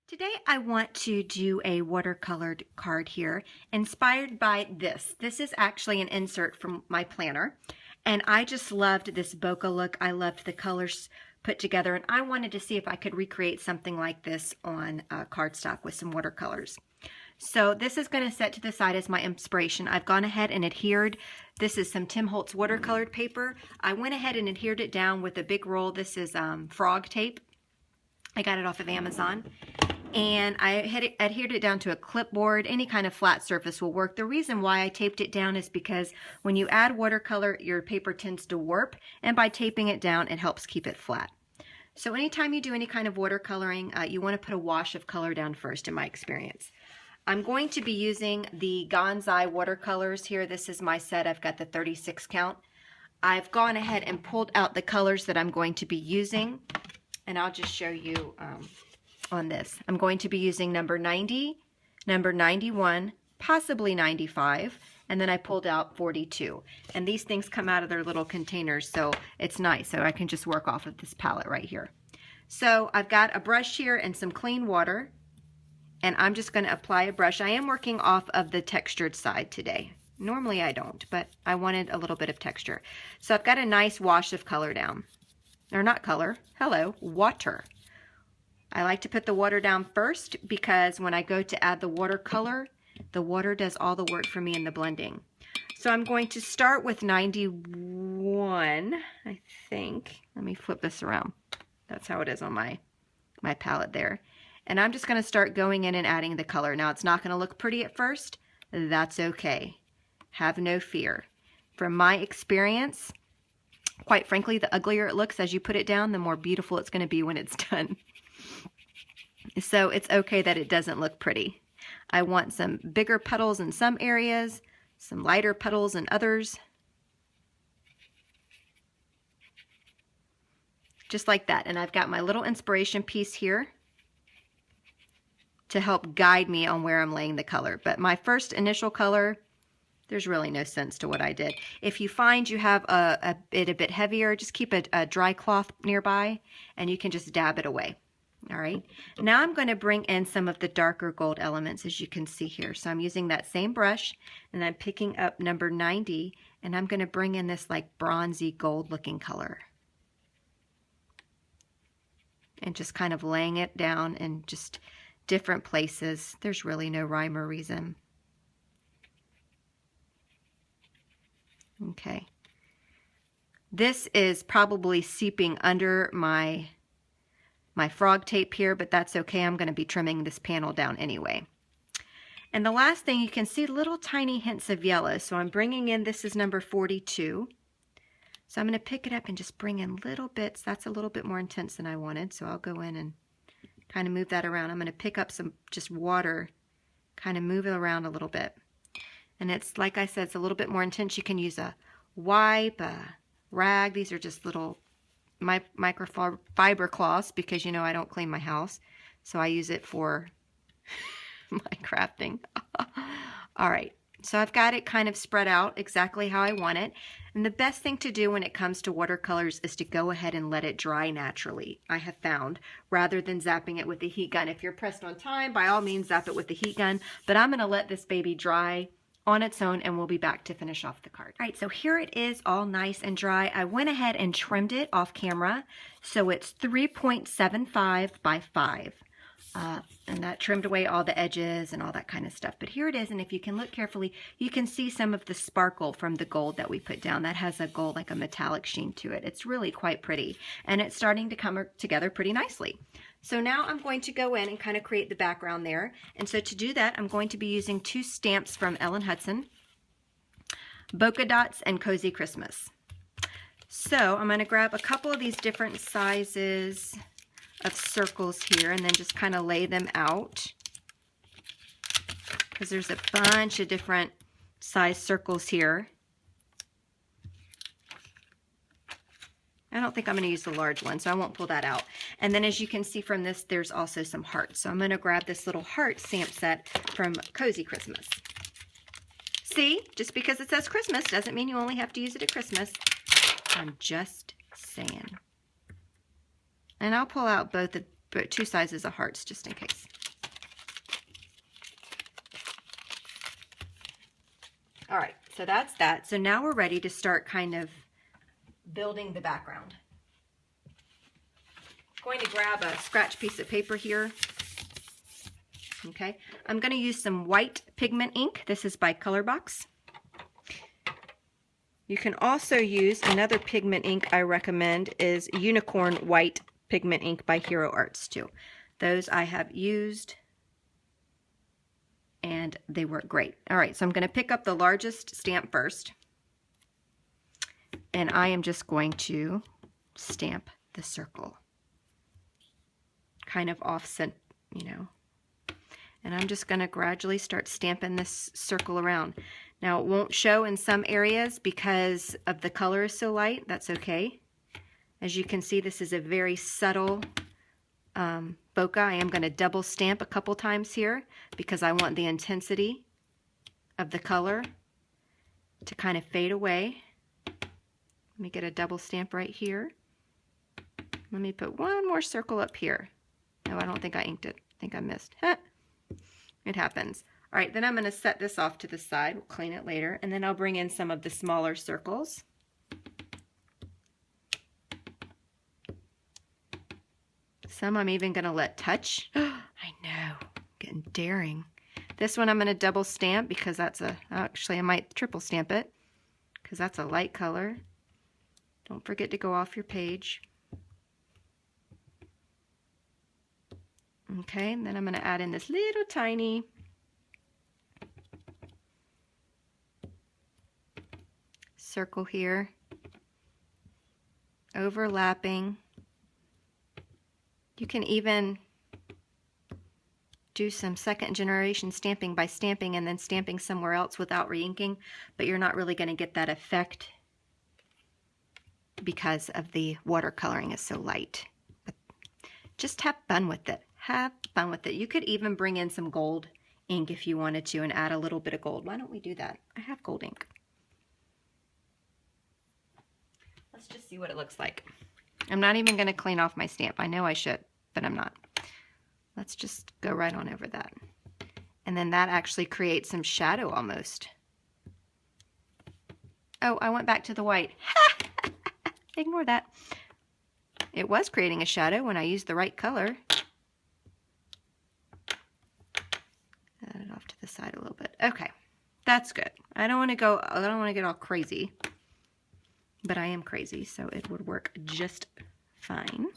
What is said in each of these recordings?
Today I want to do a watercolored card here inspired by this. This is actually an insert from my planner, and I just loved this bokeh look. I loved the colors put together, and I wanted to see if I could recreate something like this on cardstock with some watercolors. So this is going to set to the side as my inspiration. I've gone ahead and adhered. This is some Tim Holtz watercolored paper. I went ahead and adhered it down with a big roll. This is frog tape. I got it off of Amazon. And I adhered it down to a clipboard. Any kind of flat surface will work. The reason why I taped it down is because when you add watercolor, your paper tends to warp, and by taping it down, it helps keep it flat. So anytime you do any kind of watercoloring, you want to put a wash of color down first, in my experience. I'm going to be using the Gonzai watercolors here. This is my set. I've got the 36 count. I've gone ahead and pulled out the colors that I'm going to be using, and I'll just show you on this. I'm going to be using number 90, number 91, possibly 95, and then I pulled out 42. And these things come out of their little containers, so it's nice. So I can just work off of this palette right here. So I've got a brush here and some clean water, and I'm just going to apply a brush. I am working off of the textured side today. Normally I don't, but I wanted a little bit of texture. So I've got a nice wash of color down. Or not color, hello, water. I like to put the water down first because when I go to add the watercolor, the water does all the work for me in the blending. So I'm going to start with 91, I think. Let me flip this around. That's how it is on my palette there. And I'm just going to start going in and adding the color. Now, it's not going to look pretty at first. That's okay. Have no fear. From my experience, quite frankly, the uglier it looks as you put it down, the more beautiful it's going to be when it's done. So it's okay that it doesn't look pretty. I want some bigger petals in some areas, some lighter petals in others. Just like that. And I've got my little inspiration piece here to help guide me on where I'm laying the color. But my first initial color, there's really no sense to what I did. If you find you have it a bit heavier, just keep a dry cloth nearby and you can just dab it away. All right, now I'm going to bring in some of the darker gold elements, as you can see here. So I'm using that same brush, and I'm picking up number 90, and I'm going to bring in this like bronzy gold looking color. And just kind of laying it down in just different places. There's really no rhyme or reason. Okay. This is probably seeping under my frog tape here, but that's okay. I'm going to be trimming this panel down anyway. And the last thing, you can see little tiny hints of yellow. So I'm bringing in, this is number 42. So I'm going to pick it up and just bring in little bits. That's a little bit more intense than I wanted. So I'll go in and kind of move that around. I'm going to pick up some just water, kind of move it around a little bit. And it's, like I said, it's a little bit more intense. You can use a wipe, a rag. These are just little microfiber cloths because, you know, I don't clean my house, so I use it for my crafting. All right, so I've got it kind of spread out exactly how I want it. And the best thing to do when it comes to watercolors is to go ahead and let it dry naturally, I have found, rather than zapping it with the heat gun. If you're pressed on time, by all means zap it with the heat gun, but I'm going to let this baby dry on its own, and we'll be back to finish off the card. All right, so here it is, all nice and dry. I went ahead and trimmed it off camera, so it's 3.75 by 5. And that trimmed away all the edges and all that kind of stuff. But here it is, and if you can look carefully, you can see some of the sparkle from the gold that we put down. That has a gold, like a metallic sheen to it. It's really quite pretty, and it's starting to come together pretty nicely. So now I'm going to go in and kind of create the background there. And so to do that, I'm going to be using 2 stamps from Ellen Hudson, Bokeh Dots and Cozy Christmas. So I'm going to grab a couple of these different sizes of circles here and then just kind of lay them out, because there's a bunch of different size circles here. I don't think I'm going to use the large one, so I won't pull that out. And then as you can see from this, there's also some hearts. So I'm going to grab this little heart stamp set from Cozy Christmas. See, just because it says Christmas doesn't mean you only have to use it at Christmas. I'm just saying. And I'll pull out both 2 sizes of hearts just in case. All right, so that's that. So now we're ready to start kind of building the background. I'm going to grab a scratch piece of paper here. Okay, I'm going to use some white pigment ink. This is by Colorbox. You can also use another pigment ink I recommend is Unicorn White Pigment Ink by Hero Arts too. Those I have used and they work great. All right, so I'm going to pick up the largest stamp first. And I am just going to stamp the circle. Kind of offset, you know. And I'm just going to gradually start stamping this circle around. Now, it won't show in some areas because of the color is so light. That's okay. As you can see, this is a very subtle bokeh. I am going to double stamp a couple times here because I want the intensity of the color to kind of fade away. Let me get a double stamp right here. Let me put one more circle up here. No, I don't think I inked it. I think I missed. It happens. All right, then I'm going to set this off to the side. We'll clean it later. And then I'll bring in some of the smaller circles. Some I'm even going to let touch. I know, getting daring. This one I'm going to double stamp because that's actually I might triple stamp it because that's a light color. Don't forget to go off your page. Okay, and then I'm going to add in this little tiny circle here, overlapping. You can even do some second generation stamping by stamping and then stamping somewhere else without re-inking, but you're not really going to get that effect because of the watercoloring is so light. But just have fun with it. Have fun with it. You could even bring in some gold ink if you wanted to and add a little bit of gold. Why don't we do that? I have gold ink. Let's just see what it looks like. I'm not even going to clean off my stamp. I know I should, but I'm not. Let's just go right on over that. And then that actually creates some shadow almost. Oh, I went back to the white. Ignore that. It was creating a shadow when I used the right color. Add it off to the side a little bit. Okay, that's good. I don't want to get all crazy, but I am crazy, so it would work just fine.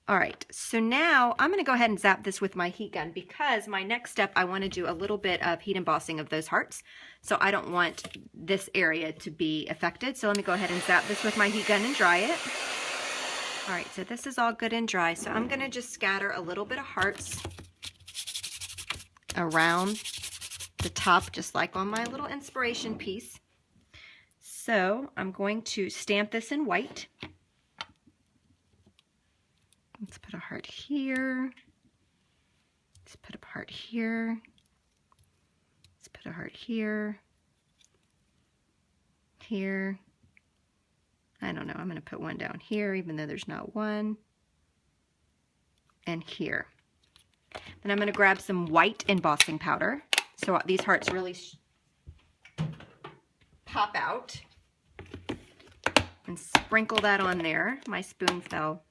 All right, so now I'm going to go ahead and zap this with my heat gun because my next step, I want to do a little bit of heat embossing of those hearts. So I don't want this area to be affected. So let me go ahead and zap this with my heat gun and dry it. All right, so this is all good and dry. So I'm going to just scatter a little bit of hearts around the top, just like on my little inspiration piece. So I'm going to stamp this in white. Let's put a heart here. Let's put a heart here. Let's put a heart here. Here. I don't know, I'm going to put one down here even though there's not one. And here. Then I'm going to grab some white embossing powder. So these hearts really pop out. And sprinkle that on there. My spoon fell.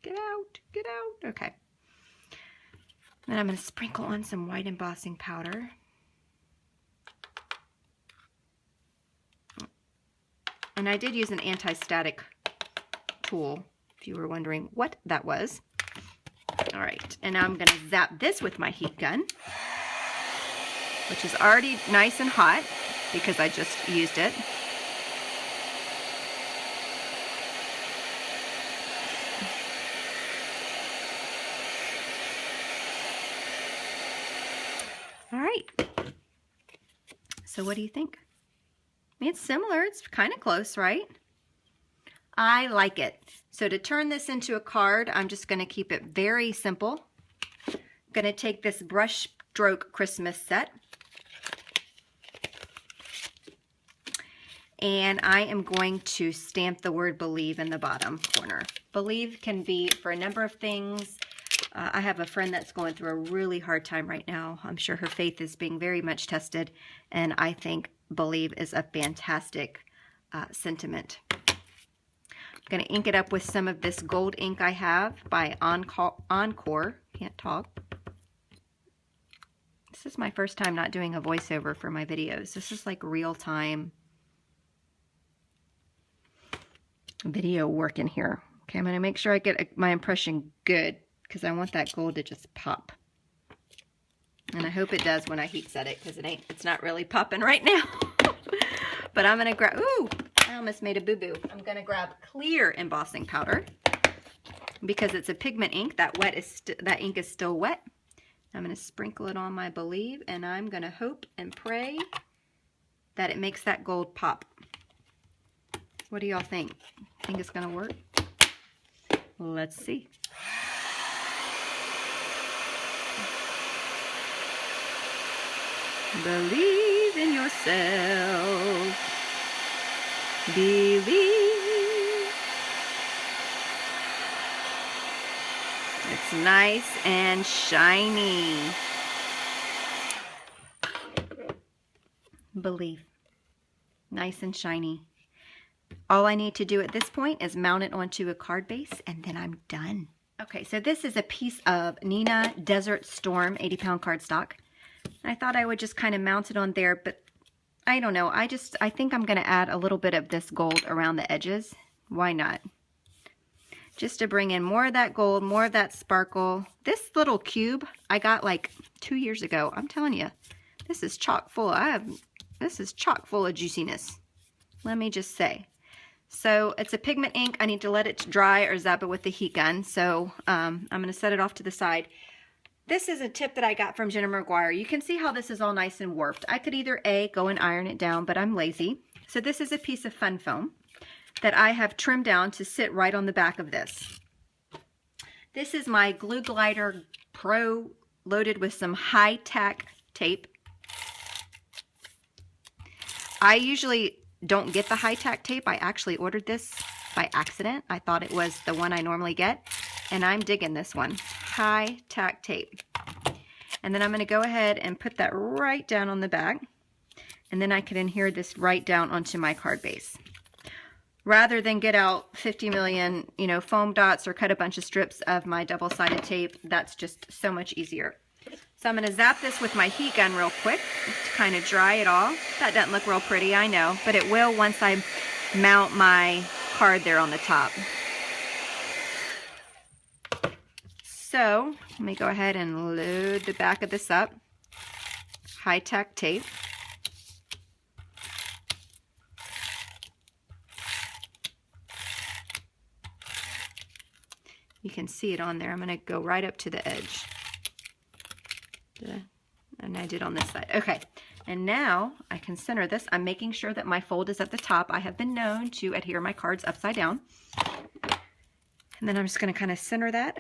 Get out, get out. Okay. Then I'm going to sprinkle on some white embossing powder. And I did use an anti-static tool, if you were wondering what that was. All right, and now I'm going to zap this with my heat gun, which is already nice and hot because I just used it. All right, so what do you think? I mean, it's similar, it's kind of close, right? I like it. So to turn this into a card, I'm just going to keep it very simple. I'm going to take this brush stroke Christmas set. And I am going to stamp the word believe in the bottom corner. Believe can be for a number of things. I have a friend that's going through a really hard time right now. I'm sure her faith is being very much tested. And I think believe is a fantastic sentiment. I'm going to ink it up with some of this gold ink I have by Encore. Can't talk. This is my first time not doing a voiceover for my videos. This is like real-time video work in here. Okay, I'm going to make sure I get my impression good because I want that gold to just pop. And I hope it does when I heat set it because it's not really popping right now. But I'm going to grab, ooh, I almost made a boo-boo. I'm going to grab clear embossing powder because it's a pigment ink. That ink is still wet. I'm going to sprinkle it on my believe, and I'm going to hope and pray that it makes that gold pop. What do y'all think? Think it's going to work? Let's see. Believe in yourself. Believe. It's nice and shiny. Believe. Nice and shiny. All I need to do at this point is mount it onto a card base, and then I'm done. Okay, so this is a piece of Nina Desert Storm 80-pound cardstock. I thought I would just kind of mount it on there, but I don't know. I think I'm going to add a little bit of this gold around the edges. Why not? Just to bring in more of that gold, more of that sparkle. This little cube I got like 2 years ago. I'm telling you, this is chock full. This is chock full of juiciness. Let me just say. So it's a pigment ink. I need to let it dry or zap it with the heat gun. So I'm going to set it off to the side. This is a tip that I got from Jenna McGuire. You can see how this is all nice and warped. I could either A, go and iron it down, but I'm lazy. So this is a piece of fun foam that I have trimmed down to sit right on the back of this. This is my Glue Glider Pro loaded with some high-tack tape. I usually don't get the high-tack tape. I actually ordered this by accident. I thought it was the one I normally get, and I'm digging this one. High-tack tape. And then I'm going to go ahead and put that right down on the back, and then I can adhere this right down onto my card base. Rather than get out 50 million, foam dots or cut a bunch of strips of my double-sided tape, that's just so much easier. So I'm going to zap this with my heat gun real quick to kind of dry it all. That doesn't look real pretty, I know, but it will once I mount my card there on the top. So let me go ahead and load the back of this up. High-tack tape. You can see it on there. I'm going to go right up to the edge. And I did on this side. Okay, and now I can center this. I'm making sure that my fold is at the top. I have been known to adhere my cards upside down. And then I'm just going to kind of center that.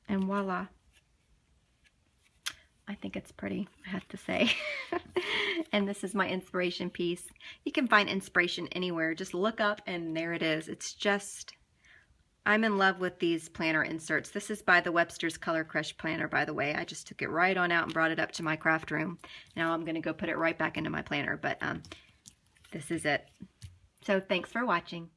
And voila. I think it's pretty, I have to say. And this is my inspiration piece. You can find inspiration anywhere. Just look up and there it is. It's just, I'm in love with these planner inserts. This is by the Webster's Color Crush planner, by the way. I just took it right on out and brought it up to my craft room. Now I'm going to go put it right back into my planner. But this is it. So thanks for watching.